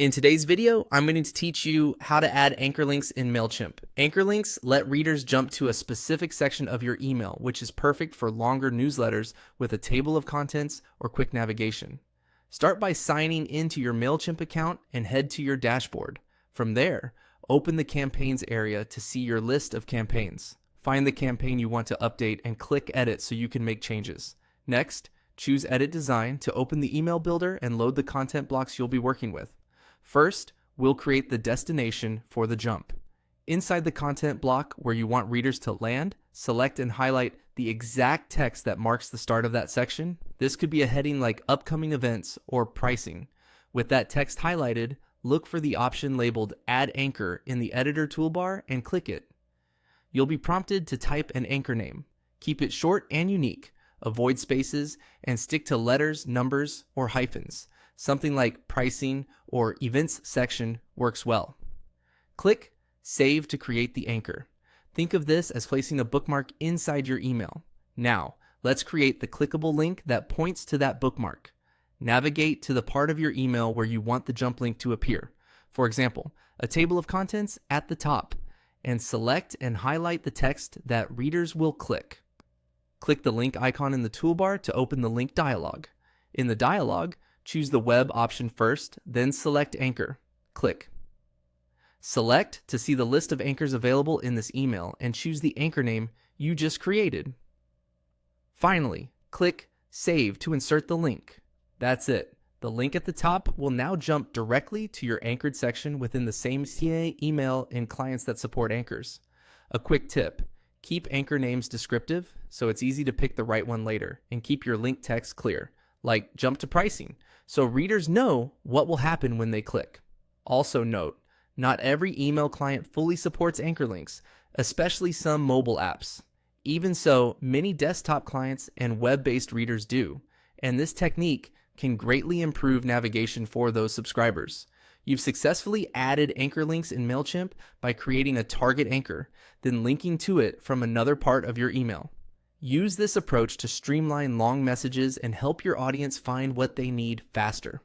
In today's video, I'm going to teach you how to add anchor links in Mailchimp. Anchor links let readers jump to a specific section of your email, which is perfect for longer newsletters with a table of contents or quick navigation. Start by signing into your Mailchimp account and head to your dashboard. From there, open the campaigns area to see your list of campaigns. Find the campaign you want to update and click edit so you can make changes. Next, choose edit design to open the email builder and load the content blocks you'll be working with. First, we'll create the destination for the jump. Inside the content block where you want readers to land, select and highlight the exact text that marks the start of that section. This could be a heading like upcoming events or pricing. With that text highlighted, look for the option labeled Add Anchor in the editor toolbar and click it. You'll be prompted to type an anchor name. Keep it short and unique. Avoid spaces and stick to letters, numbers, or hyphens. Something like pricing or events section works well. Click Save to create the anchor. Think of this as placing a bookmark inside your email. Now, let's create the clickable link that points to that bookmark. Navigate to the part of your email where you want the jump link to appear. For example, a table of contents at the top, and select and highlight the text that readers will click. Click the link icon in the toolbar to open the link dialog. In the dialog, choose the web option first, then select anchor. Click. Select to see the list of anchors available in this email and choose the anchor name you just created. Finally, click Save to insert the link. That's it. The link at the top will now jump directly to your anchored section within the same email in clients that support anchors. A quick tip: keep anchor names descriptive so it's easy to pick the right one later, and keep your link text clear, like jump to pricing, so readers know what will happen when they click. Also note, not every email client fully supports anchor links, especially some mobile apps. Even so, many desktop clients and web-based readers do, and this technique can greatly improve navigation for those subscribers. You've successfully added anchor links in Mailchimp by creating a target anchor, then linking to it from another part of your email. Use this approach to streamline long messages and help your audience find what they need faster.